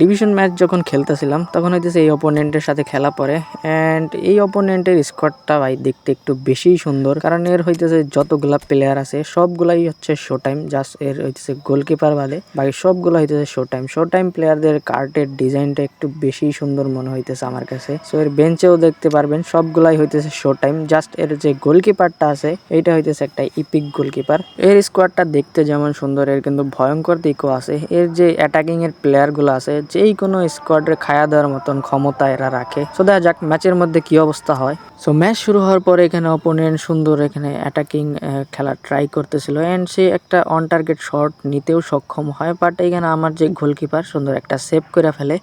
Division match যখন খেলতেছিলাম তখন হইতেছে এই অপোনেন্টের সাথে খেলা পড়ে। অ্যান্ড এই অপোনেন্টের স্কোয়াডটা ভাই দেখতে একটু বেশিই সুন্দর, কারণ এর হইতেছে যতগুলা প্লেয়ার আছে সবগুলাই হচ্ছে শো টাইম, জাস্ট এর হইতেছে গোলকিপার বাদে বাকি সবগুলো হইতেছে শো টাইম। শো টাইম প্লেয়ারদের কার্ডের ডিজাইনটা একটু বেশি সুন্দর মনে হইতেছে আমার কাছে। সো এর বেঞ্চেও দেখতে পারবেন সবগুলাই হইতেছে শো টাইম, জাস্ট এর যে গোলকিপারটা আছে এইটা হইতেছে একটা ইপিক গোলকিপার। এর স্কোয়াডটা দেখতে যেমন সুন্দর, এর কিন্তু ভয়ঙ্কর দিকও আছে। এর যে অ্যাটাকিং এর প্লেয়ার গুলো আছে যেই কোনো স্কোয়াডে খায়া দেওয়ার মতন ক্ষমতা এরা রাখে। সো দেখা যাক ম্যাচের মধ্যে কি অবস্থা হয়। সো ম্যাচ শুরু হওয়ার পরে এখানে অপোনেন্ট সুন্দর এখানে অ্যাটাকিং খেলা ট্রাই করতেছিল এন্ড সে একটা অন টার্গেট শট নিতেও সক্ষম হয়, বাট এখানে আমার যে গোলকিপার সুন্দর একটা সেভ করে ফেলে।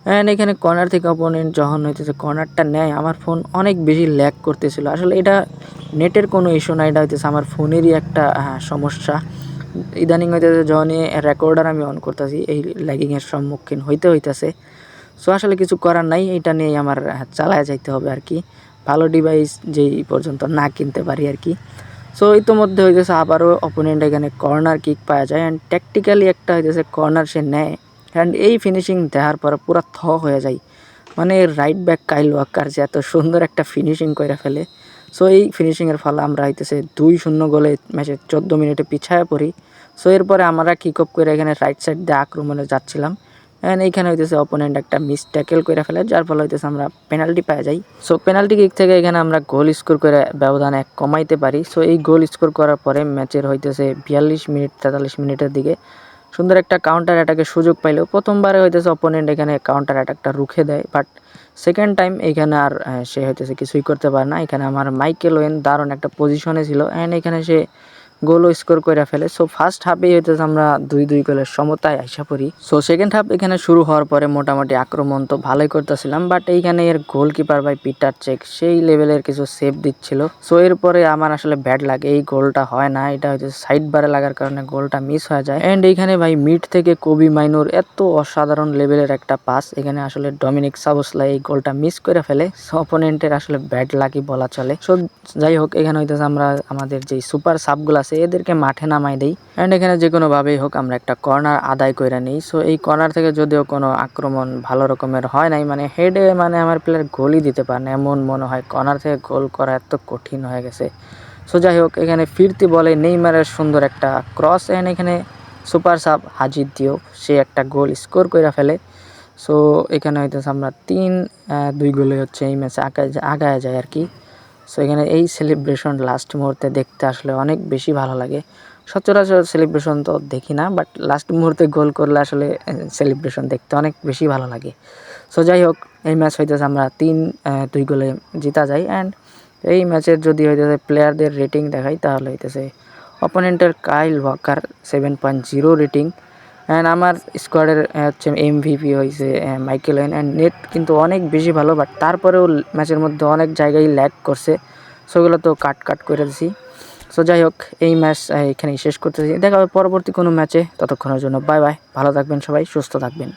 অ্যান্ড এখানে কর্নার থেকে অপোনেন্ট যখন হইতেছে কর্নারটা নেয়, আমার ফোন অনেক বেশি ল্যাগ করতেছিল। আসলে এটা নেটের কোনো ইস্যু না, এটা হইতেছে আমার ফোনেরই একটা সমস্যা। ইদানিং হইতেছে যখনই রেকর্ডার আমি অন করতেছি এই ল্যাগিংয়ের সম্মুখীন হইতেছে। সো আসলে কিছু করার নাই, এটা নিয়েই আমার চালায় যাইতে হবে আর কি, ভালো ডিভাইস যেই পর্যন্ত না কিনতে পারি আর কি। সো ইতোমধ্যে হইতেছে আবারও অপোনেন্ট এখানে কর্নার কিক পাওয়া যায় অ্যান্ড ট্যাকটিক্যালি একটা হইতেছে কর্নার সে নেয়। অ্যান্ড এই ফিনিশিং দেওয়ার পরে পুরা হয়ে যায়, মানে রাইট ব্যাক কাইল ওয়াকার যে এত সুন্দর একটা ফিনিশিং করে ফেলে। সো এই ফিনিশিংয়ের ফলে আমরা হইতেছে 2-0 গোলে ম্যাচের 14 মিনিটে পিছায়া পড়ি। সো এরপরে আমরা কিক অফ করে এখানে রাইট সাইড দিয়ে আক্রমণে যাচ্ছিলাম অ্যান্ড এইখানে হইতেছে অপোনেন্ট একটা মিস ট্যাকেল করে ফেলে, যার ফলে হইতেছে আমরা পেনাল্টি পেয়ে যাই। সো পেনাল্টি কিক থেকে এখানে আমরা গোল স্কোর করে ব্যবধান 1 কমাইতে পারি। সো এই গোল স্কোর করার পরে ম্যাচের হইতেছে 42 মিনিট 43 মিনিটের দিকে সুন্দর একটা কাউন্টার অ্যাটাকের সুযোগ পাইলেও প্রথমবারে হইতেছে অপোনেন্ট এখানে কাউন্টার অ্যাটাকটা রুখে দেয়, বাট সেকেন্ড টাইম এখানে আর সে হইতেছে কিছুই করতে পারে না। এখানে আমার মাইকেল ওয়েন দারুণ একটা পজিশনে ছিল অ্যান্ড এখানে সে গোলও স্কোর করে ফেলে। সো ফার্স্ট হাফেই হইতেছে আমরা 2-2 গোলের সমতায় আশা করি। সো সেকেন্ড হাফ এখানে শুরু হওয়ার পরে মোটামুটি আক্রমণ তো ভালোই করতেছিলাম, বাট এইখানে এর গোলকিপার ভাই পিটার চেক সেই লেভেলের কিছু সেভ দিচ্ছিল। সো এরপরে আমার আসলে ব্যাড লাগে, এই গোলটা হয় না, এটা হচ্ছে সাইড বারে লাগার কারণে গোলটা মিস হয়ে যায়। অ্যান্ড এইখানে ভাই মিড থেকে কবি মাইনুর এত অসাধারণ লেভেলের একটা পাস, এখানে আসলে ডমিনিক সাবোসলাই এই গোলটা মিস করে ফেলে। সো অপোনেন্টের আসলে ব্যাড লাকি বলা চলে। সো যাই হোক এখানে হইতেছে আমরা আমাদের যে সুপার সাবগুলো আছে এদেরকে মাঠে নামাই দেই অ্যান্ড এখানে যে কোনোভাবেই হোক আমরা একটা কর্নার আদায় করে নিই। সো এই কর্নার থেকে যদিও কোনো আক্রমণ ভালো রকমের হয় নাই, মানে হেডে মানে আমার প্লেয়ার গোলই দিতে পারে না, এমন মনে হয় কর্নার থেকে গোল করা এত কঠিন হয়ে গেছে। সো যাই হোক এখানে ফিরতি বলে নেইমারের সুন্দর একটা ক্রস অ্যান্ড এখানে সুপার সাব হাজির দিয়েও সে একটা গোল স্কোর করে ফেলে। সো এখানে হইতেছে আমরা 3-2 গোলে হচ্ছে এই ম্যাচে আগায় যায় আর কি। সো এখানে এই সেলিব্রেশন লাস্ট মুহূর্তে দেখতে আসলে অনেক বেশি ভালো লাগে। সচরাচর সেলিব্রেশন তো দেখি না, বাট লাস্ট মুহূর্তে গোল করলে আসলে সেলিব্রেশন দেখতে অনেক বেশি ভালো লাগে। সো যাই হোক এই ম্যাচ হইতেছে আমরা 3-2 গোলে জিতা যাই। অ্যান্ড এই ম্যাচের যদি হইতেছে প্লেয়ারদের রেটিং দেখাই তাহলে হইতেছে অপোনেন্টের কাইল ওয়াকার 7.0 রেটিং অ্যান্ড আমার স্কোয়াডের হচ্ছে এমভিপি হয়েছে মাইকেল ওয়েন। অ্যান্ড নেট কিন্তু অনেক বেশি ভালো, বাট তারপরেও ম্যাচের মধ্যে অনেক জায়গায় ল্যাগ করছে, সেগুলো তো কাট করে দিছি। সো যাই হোক এই ম্যাচ এখানেই শেষ করতেছি, দেখা হবে পরবর্তী কোনো ম্যাচে। ততক্ষণের জন্য বাই বাই, ভালো থাকবেন সবাই, সুস্থ থাকবেন।